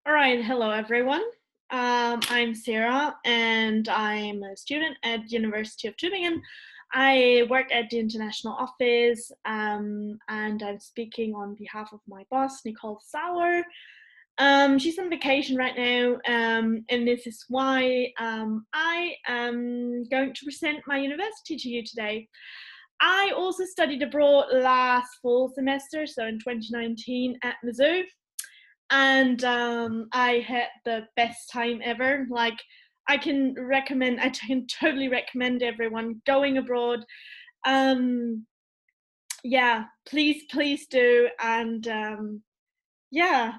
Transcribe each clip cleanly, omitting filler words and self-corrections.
All right, hello everyone. I'm Sarah and I'm a student at the University of Tübingen. I work at the international office and I'm speaking on behalf of my boss, Nicole Sauer. She's on vacation right now, and this is why I am going to present my university to you today. I also studied abroad last fall semester, so in 2019 at Mizzou, and I had the best time ever. Like, I can totally recommend everyone going abroad. Um, yeah, please do. And yeah,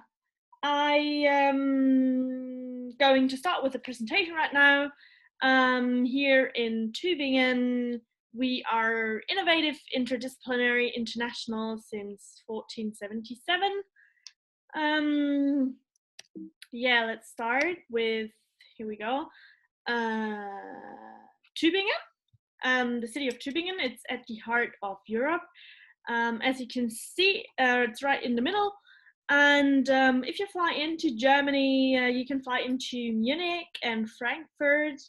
I am going to start with the presentation right now. Here in Tübingen, we are innovative, interdisciplinary, international since 1477. Um, Yeah, let's start with, here we go. Tübingen, the city of Tübingen. It's at the heart of Europe. As you can see, it's right in the middle. And if you fly into Germany, you can fly into Munich and Frankfurt,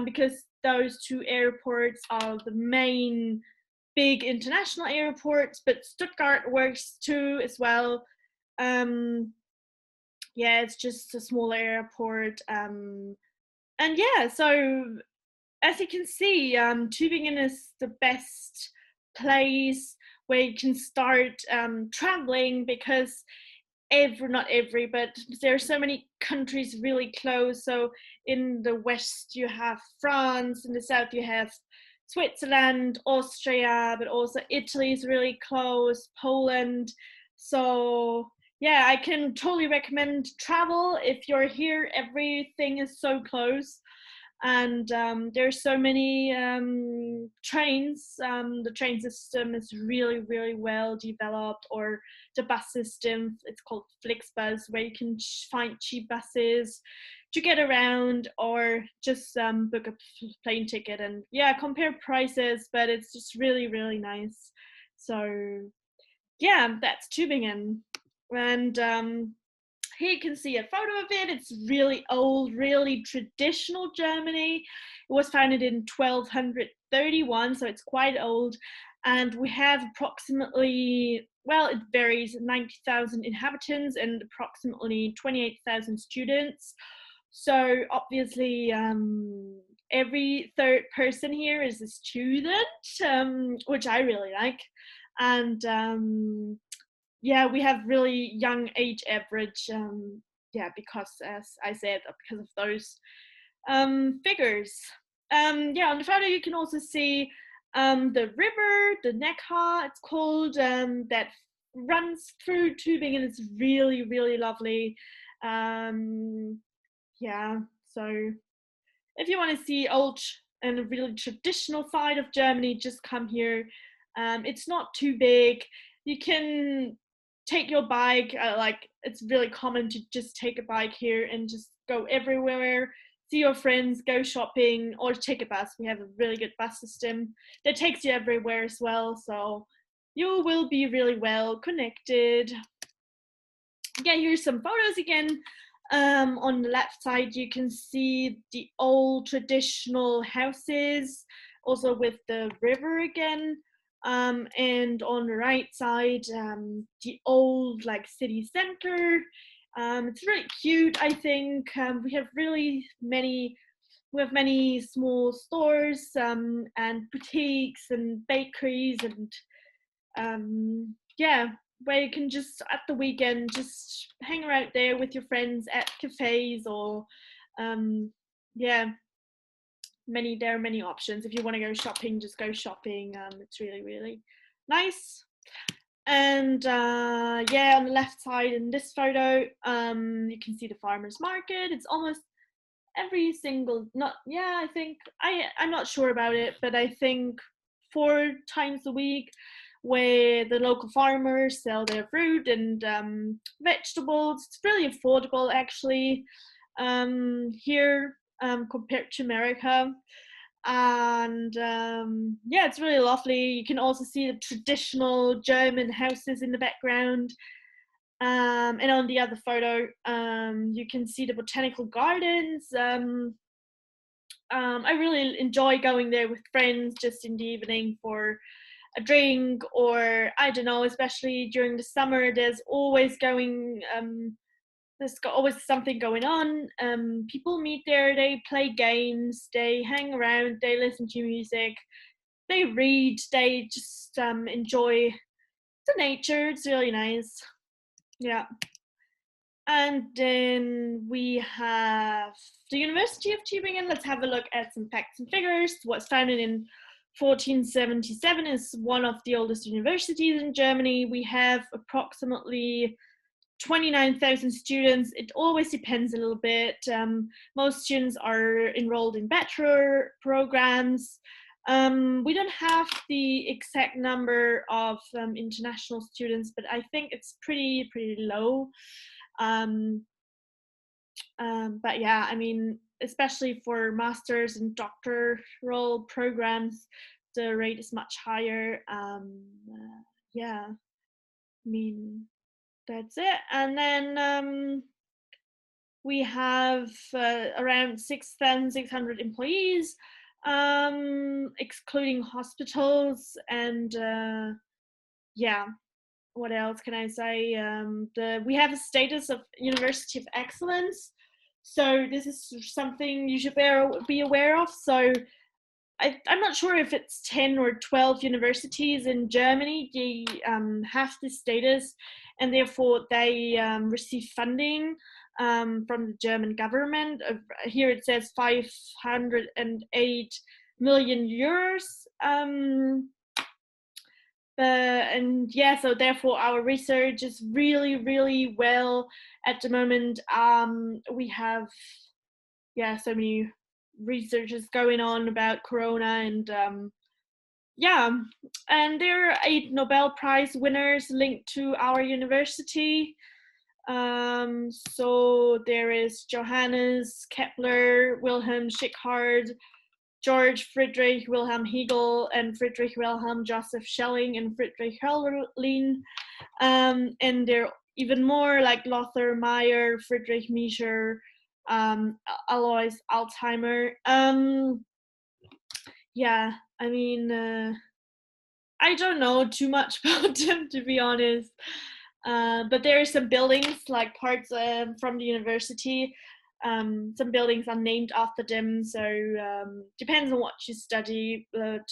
because those two airports are the main big international airports, but Stuttgart works too as well. Um, yeah, it's just a small airport. And yeah, so as you can see, Tübingen is the best place where you can start traveling, because not every, but there are so many countries really close. So in the west you have France, in the south you have Switzerland, Austria, but also Italy is really close, Poland. So yeah, I can totally recommend travel if you're here. Everything is so close, and there's so many trains. The train system is really well developed, or the bus system, it's called Flixbus, where you can find cheap buses to get around, or just book a plane ticket and yeah, compare prices. But it's just really nice. So yeah, that's Tübingen. And here you can see a photo of it. It's really old, really traditional Germany. It was founded in 1231, so it's quite old. And we have approximately, well, it varies, 90,000 inhabitants and approximately 28,000 students. So obviously, every third person here is a student, which I really like. And yeah, we have really young age average. Yeah, because as I said, because of those figures. Yeah, on the photo you can also see the river, the Neckar, it's called, that runs through Tübingen. It's really lovely. Um, yeah, so if you want to see old and a really traditional side of Germany, just come here. It's not too big. You can take your bike. Like, it's really common to just take a bike here and just go everywhere, see your friends, go shopping, or take a bus. We have a really good bus system that takes you everywhere as well. So you will be really well connected. Yeah, here's some photos again. On the left side, you can see the old traditional houses, also with the river again. And on the right side, the old like city center. It's really cute, I think. We have many small stores, and boutiques and bakeries, and yeah, where you can just at the weekend just hang around there with your friends at cafes, or yeah, there are many options. If you want to go shopping, just go shopping. It's really nice. And yeah, on the left side in this photo, you can see the farmers market. It's almost every single, not, yeah, I think, I'm not sure about it, but I think 4 times a week, where the local farmers sell their fruit and vegetables. It's really affordable, actually, here, compared to America. And yeah, it's really lovely. You can also see the traditional German houses in the background. And on the other photo, you can see the botanical gardens. I really enjoy going there with friends just in the evening for a drink, or I don't know, especially during the summer, there's always always something going on. People meet there, they play games, they hang around, they listen to music, they read, they just enjoy the nature. It's really nice. Yeah. And then we have the University of Tübingen. Let's have a look at some facts and figures. It was founded in 1477, is one of the oldest universities in Germany. We have approximately 29,000 students. It always depends a little bit. Most students are enrolled in bachelor programs. We don't have the exact number of international students, but I think it's pretty low. But yeah, I mean, especially for masters and doctoral programs, the rate is much higher. Yeah, I mean, that's it. And then we have around 6,600 employees, excluding hospitals. And yeah, what else can I say? We have a status of University of Excellence. So this is something you should be aware of. So I'm not sure if it's 10 or 12 universities in Germany. They have this status, and therefore they receive funding from the German government. Here it says 508 million euros. And yeah, so therefore our research is really well at the moment. We have so many researches going on about corona, and yeah, and there are 8 Nobel Prize winners linked to our university. So there is Johannes Kepler, Wilhelm Schickard, George Friedrich Wilhelm Hegel, and Friedrich Wilhelm Joseph Schelling, and Friedrich Hölderlin. And there are even more, like Lothar Meyer, Friedrich Miescher, Alois Alzheimer. Yeah, I mean, I don't know too much about them, to be honest. But there are some buildings, like parts from the university. Some buildings are named after them, so depends on what you study. But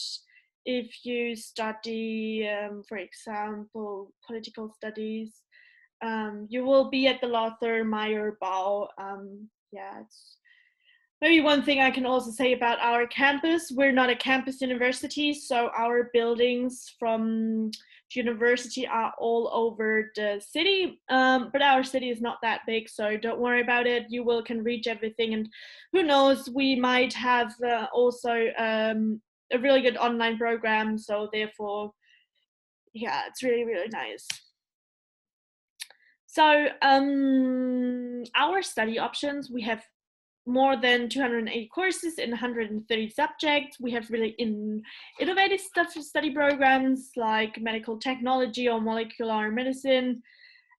if you study, for example, political studies, you will be at the Lothar Meyer Bau. Yeah, it's maybe one thing I can also say about our campus. We're not a campus university, so our buildings from university are all over the city, but our city is not that big, so don't worry about it. You can reach everything, and who knows, we might have also a really good online program, so therefore, yeah, it's really nice. So our study options, we have more than 280 courses in 130 subjects. We have really innovative study programs like medical technology or molecular medicine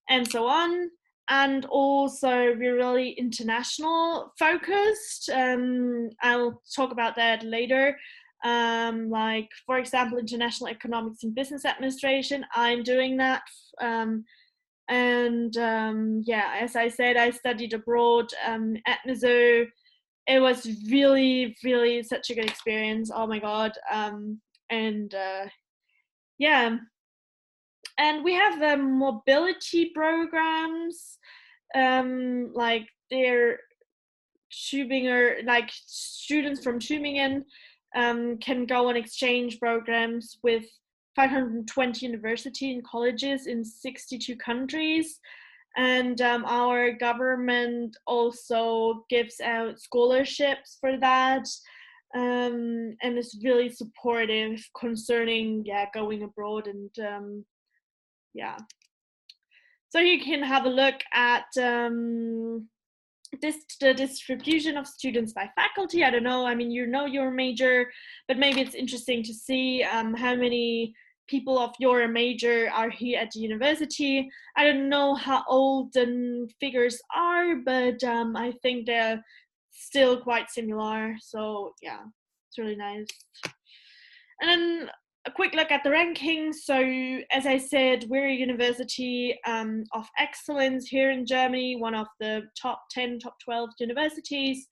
and so on. And also we're really international focused. I'll talk about that later. Like, for example, international economics and business administration. I'm doing that. Yeah, as I said, I studied abroad at Mizzou. It was really such a good experience. Oh my god. Yeah, and we have mobility programs, like they're Tübinger, like students from Tübingen can go on exchange programs with 520 universities and colleges in 62 countries. And our government also gives out scholarships for that, and is really supportive concerning going abroad. And yeah, so you can have a look at the distribution of students by faculty. I don't know, I mean, you know your major, but maybe it's interesting to see how many people of your major are here at the university. I don't know how old the figures are, but I think they're still quite similar. So yeah, it's really nice. And then a quick look at the rankings. So as I said, we're a university of excellence here in Germany, one of the top 10, top 12 universities.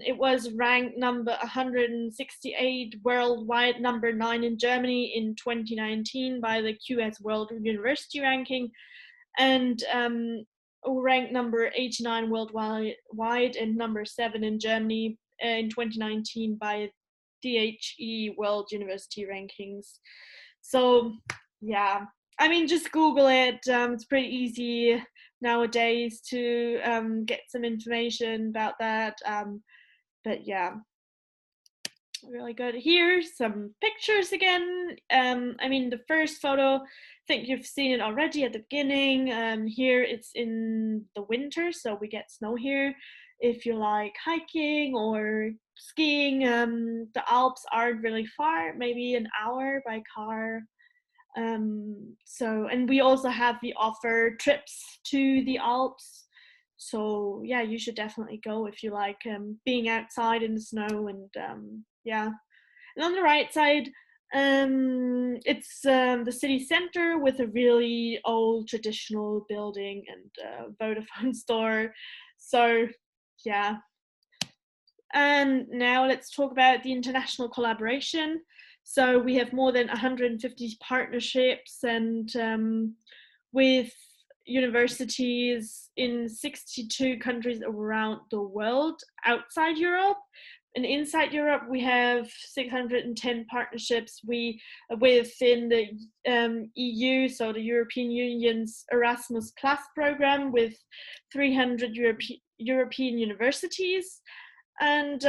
It was ranked number 168 worldwide, number 9 in Germany in 2019 by the QS World University Ranking, and ranked number 89 worldwide and number 7 in Germany in 2019 by DHE World University Rankings. So yeah, I mean, just Google it. It's pretty easy nowadays to get some information about that. But yeah, really good. Here's some pictures again. I mean, the first photo, I think you've seen it already at the beginning. Here it's in the winter, so we get snow here. If you like hiking or skiing, the Alps aren't really far, maybe an hour by car. And we also offer trips to the Alps. So yeah, you should definitely go if you like being outside in the snow. And yeah, and on the right side, it's the city center with a really old traditional building and Vodafone store. So yeah. And now let's talk about the international collaboration. So we have more than 150 partnerships and with universities in 62 countries around the world outside Europe. And inside Europe, we have 610 partnerships within the EU, so the European Union's Erasmus Plus program with 300 European universities. And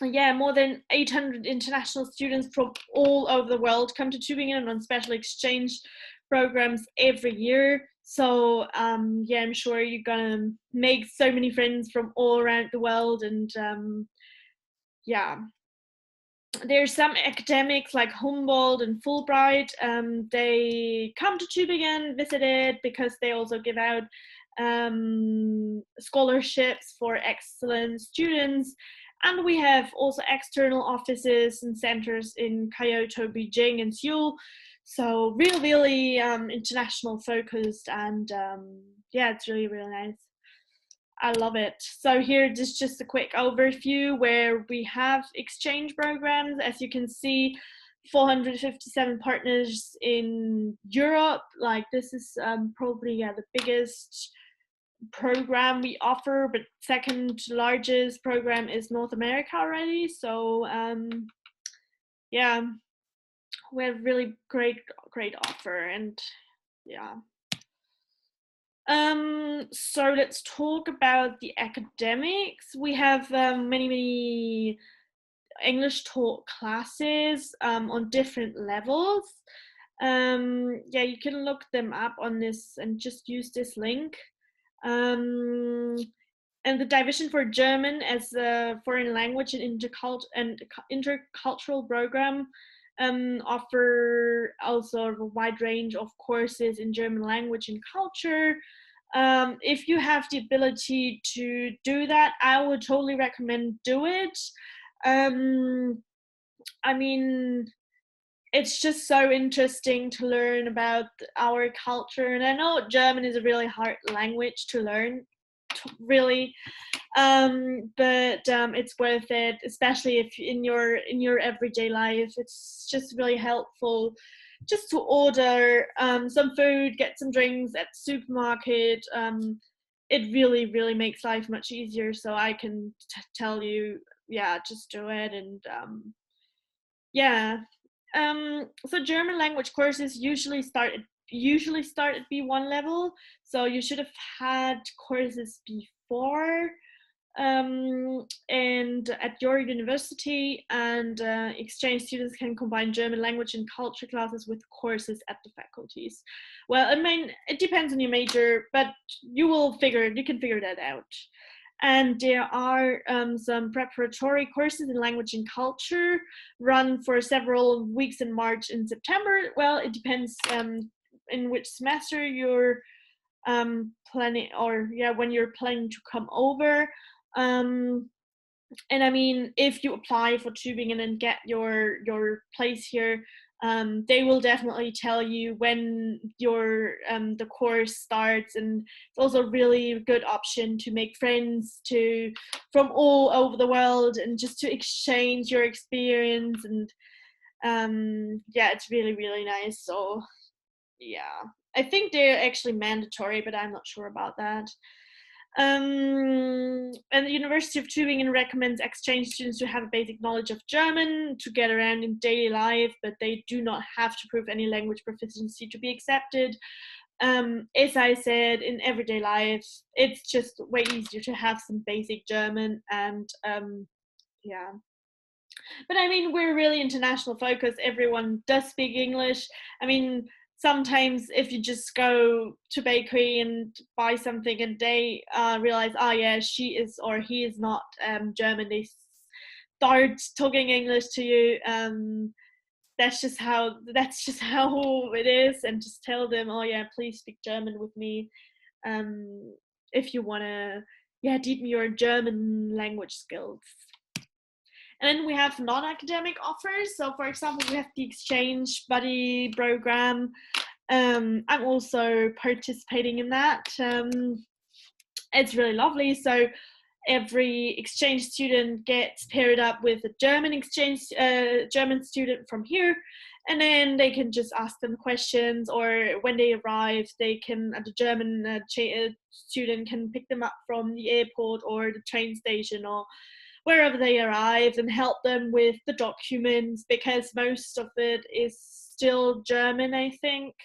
yeah, more than 800 international students from all over the world come to Tübingen on special exchange programs every year. So yeah, I'm sure you're gonna make so many friends from all around the world. And yeah, there's some academics like Humboldt and Fulbright. They come to Tübingen, visit it, because they also give out scholarships for excellent students. And we have also external offices and centers in Kyoto, Beijing, and Seoul. So really international focused, and yeah, it's really nice. I love it. So here is just a quick overview where we have exchange programs. As you can see, 457 partners in Europe. Like, this is probably the biggest program we offer, but second largest program is North America already. So yeah, we have really great offer. And yeah, so let's talk about the academics. We have many English taught classes on different levels. Yeah, you can look them up on this and just use this link. And the division for German as a foreign language and intercultural program offer also a wide range of courses in German language and culture. If you have the ability to do that, I would totally recommend do it. I mean, it's just so interesting to learn about our culture, and I know German is a really hard language to learn, really, but it's worth it, especially if in your everyday life. It's just really helpful just to order some food, get some drinks at the supermarket. It really makes life much easier. So I can tell you, yeah, just do it. And yeah. So German language courses usually start at B1 level. So you should have had courses before and at your university. And exchange students can combine German language and culture classes with courses at the faculties. Well, I mean, it depends on your major, but you can figure that out. And there are some preparatory courses in language and culture run for several weeks in March and September. Well, it depends in which semester you're planning, or when you're planning to come over. And I mean, if you apply for Tübingen and get your place here, they will definitely tell you when your the course starts, and it's also a really good option to make friends from all over the world, and just to exchange your experience. And it's really, really nice. So yeah, I think they're actually mandatory, but I'm not sure about that. And the University of Tübingen recommends exchange students to have a basic knowledge of German to get around in daily life, but they do not have to prove any language proficiency to be accepted. As I said, in everyday life, it's just way easier to have some basic German. And yeah. But I mean, we're really international focused. Everyone does speak English. I mean, sometimes if you just go to bakery and buy something and they realize, oh yeah, she is or he is not German, they start talking English to you. That's just how it is, and just tell them, oh yeah, please speak German with me, if you want to deepen your German language skills. And then we have non-academic offers. So for example, we have the exchange buddy program. I'm also participating in that. It's really lovely. So every exchange student gets paired up with a German student from here, and then they can just ask them questions, or when they arrive, the German student can pick them up from the airport or the train station or wherever they arrive, and help them with the documents, because most of it is still German, I think,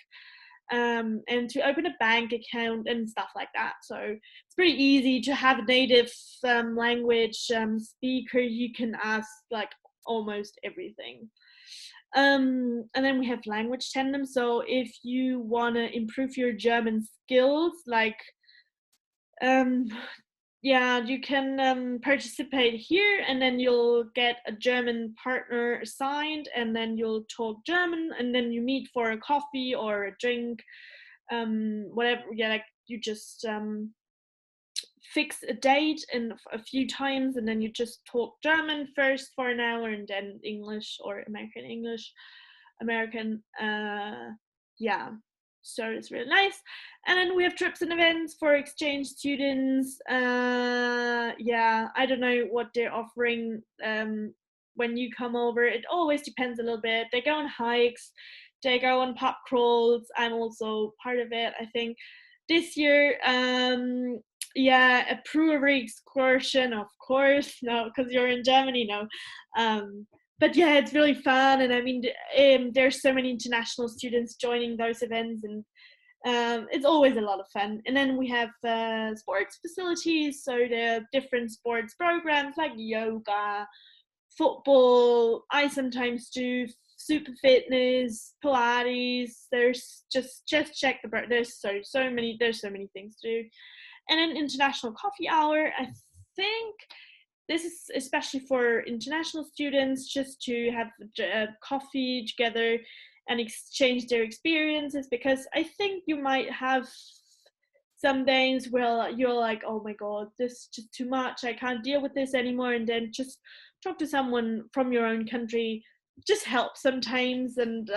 and to open a bank account and stuff like that. So it's pretty easy to have a native language speaker. You can ask like almost everything. And then we have language tandem. So if you want to improve your German skills, like you can participate here, and then you'll get a German partner assigned, and then you'll talk German, and then you meet for a coffee or a drink, whatever. Like you just fix a date and a few times, and then you just talk German first for an hour, and then English or American English. So it's really nice. And then we have trips and events for exchange students. I don't know what they're offering when you come over. It always depends a little bit. They go on hikes, they go on pub crawls. I'm also part of it, I think. This year, a brewery excursion, of course. No, because you're in Germany, no. But yeah, it's really fun, and I mean, there's so many international students joining those events, and it's always a lot of fun. And then we have sports facilities, so there are different sports programs like yoga, football. I sometimes do super fitness, Pilates. There's just check there's so many things to do. And then international coffee hour, I think this is especially for international students, just to have coffee together and exchange their experiences, because I think you might have some days where you're like, oh my god, this is just too much, I can't deal with this anymore, and then just talk to someone from your own country just helps sometimes. And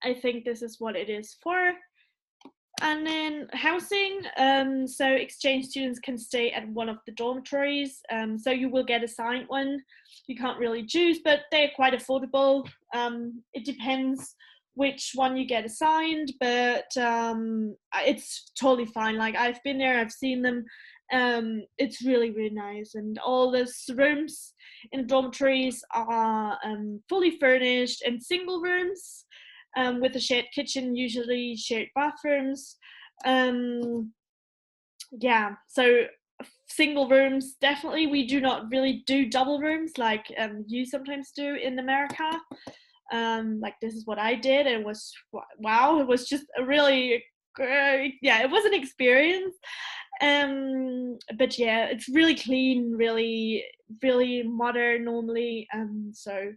I think this is what it is for. And then housing, so exchange students can stay at one of the dormitories, so you will get assigned one. You can't really choose, but they're quite affordable. It depends which one you get assigned, but it's totally fine. Like, I've been there, I've seen them. It's really, really nice, and all the rooms in the dormitories are fully furnished and single rooms. With a shared kitchen, usually shared bathrooms. So single rooms, definitely. We do not really do double rooms like you sometimes do in America. Like, this is what I did. It was, wow, it was just a really, it was an experience. But yeah, it's really clean, really, really modern normally. So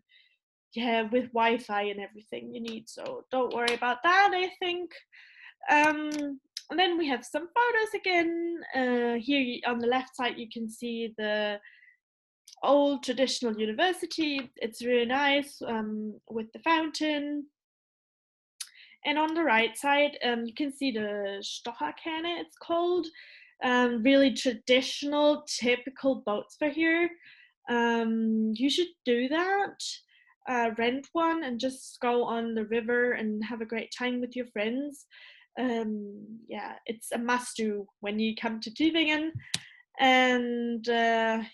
yeah, with Wi-Fi and everything you need. So don't worry about that, I think. And then we have some photos again. Here on the left side, you can see the old traditional university. It's really nice with the fountain. And on the right side, you can see the Stocherkerne, it's called. Really traditional, typical boats for here. You should do that. Rent one and just go on the river and have a great time with your friends. Yeah, it's a must do when you come to Tübingen. And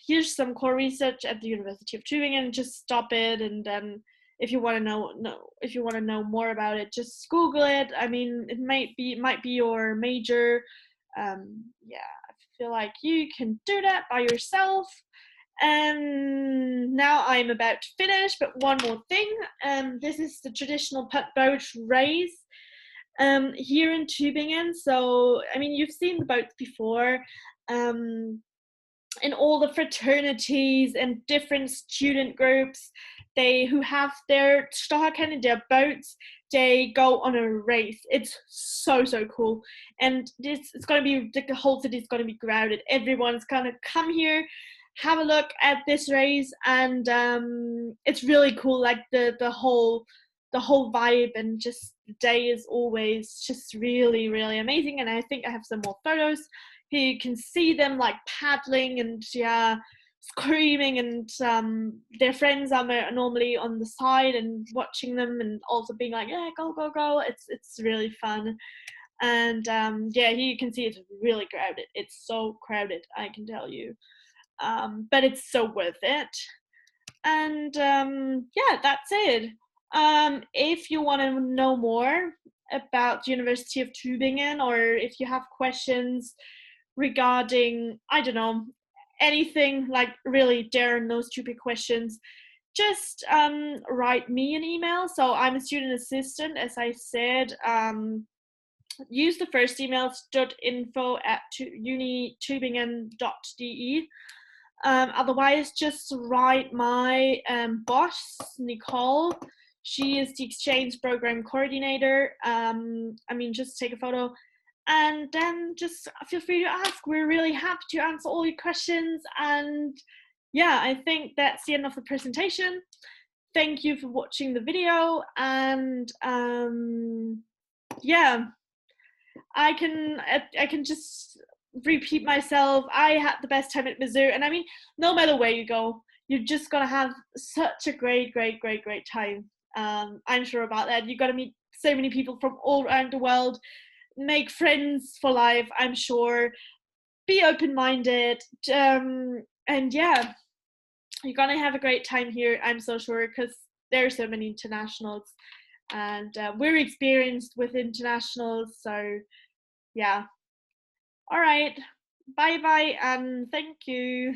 here's some core research at the University of Tübingen. Just stop it, and if you want to if you want to know more about it, just Google it. I mean, it might be your major. Yeah, I feel like you can do that by yourself. And now I'm about to finish, but one more thing. This is the traditional boat race here in Tübingen. So, I mean, you've seen the boats before. In all the fraternities and different student groups, they who have their Stocherkerne and their boats, they go on a race. It's so cool, and it's going to be the whole city is going to be crowded. Everyone's going to come here, have a look at this race, and it's really cool. Like the whole vibe, and just the day is always just really amazing. And I think I have some more photos. Here you can see them like paddling and screaming, and their friends are normally on the side and watching them, and also being like, yeah, go. It's really fun. And yeah, here you can see it's really crowded. It's so crowded, I can tell you. But it's so worth it. And yeah, that's it. If you want to know more about the University of Tübingen, or if you have questions regarding, I don't know, anything, like really dare no stupid questions, just write me an email. So I'm a student assistant, as I said. Use the first email, info@unitubingen.de. Otherwise, just write my boss, Nicole. She is the exchange program coordinator. I mean, just take a photo, and then just feel free to ask. We're really happy to answer all your questions. And yeah, I think that's the end of the presentation. Thank you for watching the video. And yeah, I can just repeat myself. I had the best time at Mizzou, and I mean, no matter where you go, you're just gonna have such a great time. I'm sure about that. You're gonna meet so many people from all around the world, make friends for life, I'm sure. Be open-minded, and yeah, you're gonna have a great time here, I'm so sure, because there are so many internationals, and we're experienced with internationals. So yeah, all right, bye and thank you.